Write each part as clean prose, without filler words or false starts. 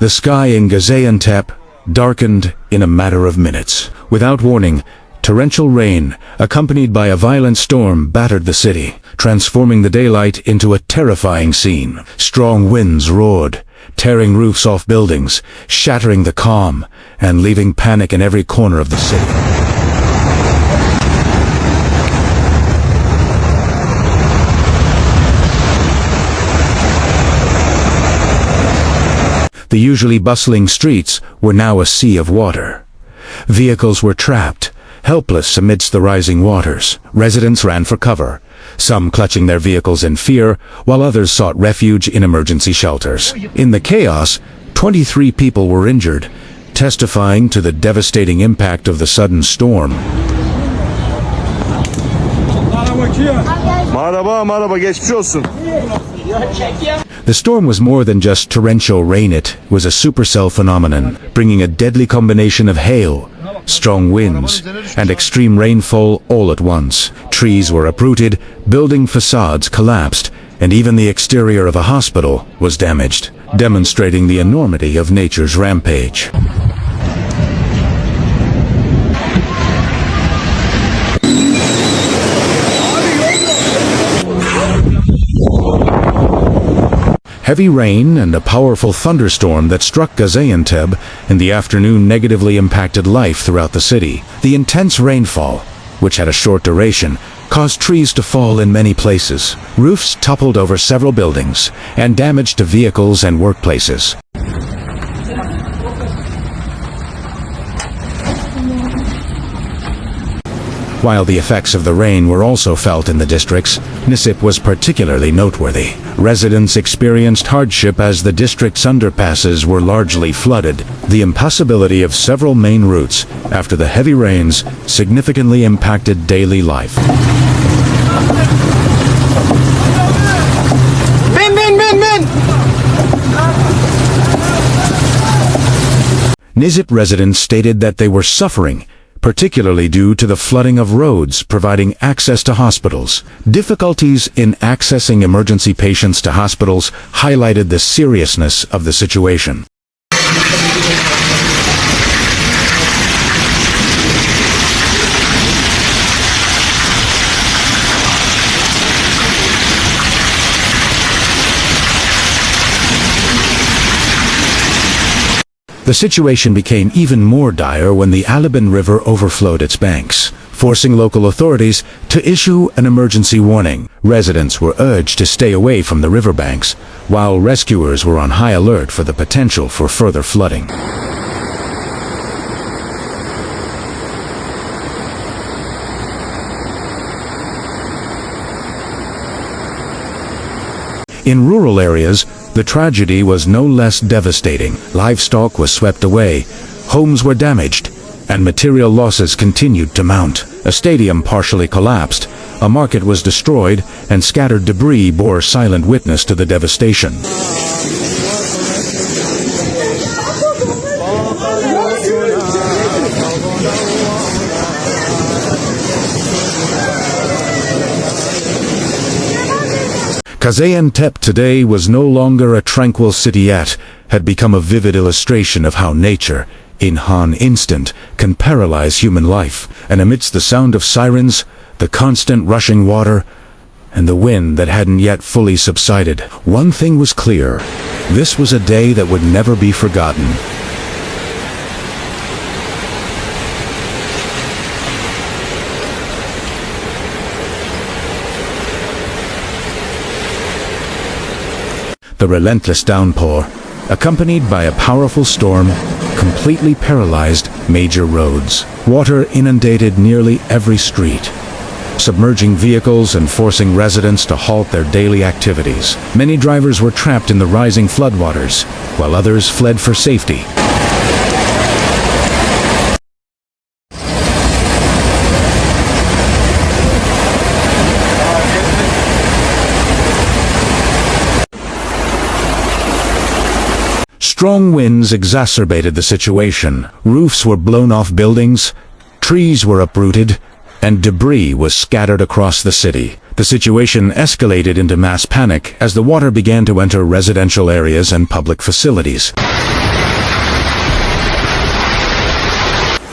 The sky in Gaziantep darkened in a matter of minutes. Without warning, torrential rain, accompanied by a violent storm, battered the city, transforming the daylight into a terrifying scene. Strong winds roared, tearing roofs off buildings, shattering the calm, and leaving panic in every corner of the city. The usually bustling streets were now a sea of water. Vehicles were trapped, helpless amidst the rising waters. Residents ran for cover, some clutching their vehicles in fear, while others sought refuge in emergency shelters. In the chaos, 23 people were injured, testifying to the devastating impact of the sudden storm. Merhaba, geçmiş olsun. The storm was more than just torrential rain. It was a supercell phenomenon, bringing a deadly combination of hail, strong winds, and extreme rainfall all at once. Trees were uprooted, building facades collapsed, and even the exterior of a hospital was damaged, demonstrating the enormity of nature's rampage. Heavy rain and a powerful thunderstorm that struck Gaziantep in the afternoon negatively impacted life throughout the city. The intense rainfall, which had a short duration, caused trees to fall in many places. Roofs toppled over several buildings, and damage to vehicles and workplaces. While the effects of the rain were also felt in the districts, Nisip was particularly noteworthy. Residents experienced hardship as the district's underpasses were largely flooded. The impassability of several main routes after the heavy rains significantly impacted daily life. Nisip residents stated that they were suffering, particularly due to the flooding of roads providing access to hospitals. Difficulties in accessing emergency patients to hospitals highlighted the seriousness of the situation. The situation became even more dire when the Alabin River overflowed its banks, forcing local authorities to issue an emergency warning. Residents were urged to stay away from the riverbanks, while rescuers were on high alert for the potential for further flooding. In rural areas, the tragedy was no less devastating. Livestock was swept away, homes were damaged, and material losses continued to mount. A stadium partially collapsed, a market was destroyed, and scattered debris bore silent witness to the devastation. Gaziantep today was no longer a tranquil city yet, had become a vivid illustration of how nature, in an instant, can paralyze human life. And amidst the sound of sirens, the constant rushing water, and the wind that hadn't yet fully subsided, one thing was clear: this was a day that would never be forgotten. The relentless downpour, accompanied by a powerful storm, completely paralyzed major roads. Water inundated nearly every street, submerging vehicles and forcing residents to halt their daily activities. Many drivers were trapped in the rising floodwaters, while others fled for safety. Strong winds exacerbated the situation. Roofs were blown off buildings, trees were uprooted, and debris was scattered across the city. The situation escalated into mass panic as the water began to enter residential areas and public facilities.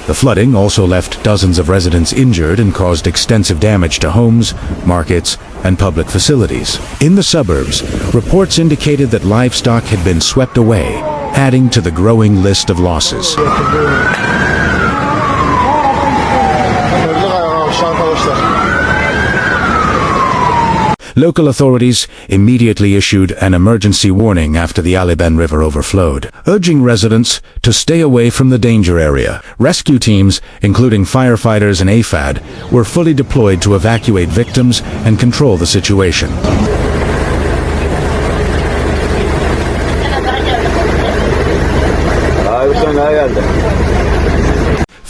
The flooding also left dozens of residents injured and caused extensive damage to homes, markets, and public facilities. In the suburbs, reports indicated that livestock had been swept away, adding to the growing list of losses. Local authorities immediately issued an emergency warning after the Aliben River overflowed, urging residents to stay away from the danger area. Rescue teams, including firefighters and AFAD, were fully deployed to evacuate victims and control the situation.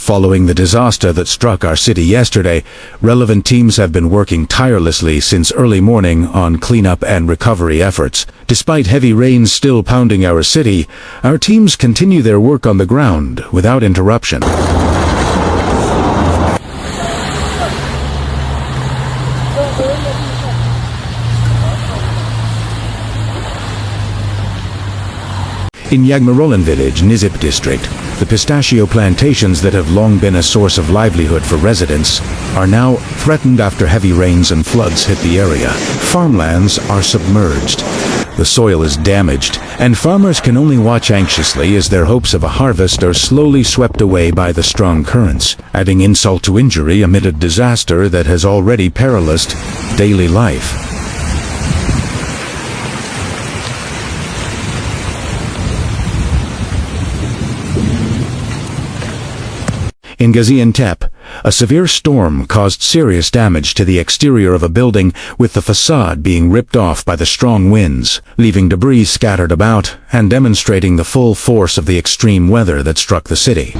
Following the disaster that struck our city yesterday, relevant teams have been working tirelessly since early morning on cleanup and recovery efforts. Despite heavy rains still pounding our city, our teams continue their work on the ground without interruption. In Yagmarolan village, Nizip district, the pistachio plantations that have long been a source of livelihood for residents are now threatened after heavy rains and floods hit the area. Farmlands are submerged. The soil is damaged, and farmers can only watch anxiously as their hopes of a harvest are slowly swept away by the strong currents, adding insult to injury amid a disaster that has already paralyzed daily life. In Gaziantep, a severe storm caused serious damage to the exterior of a building, with the facade being ripped off by the strong winds, leaving debris scattered about and demonstrating the full force of the extreme weather that struck the city.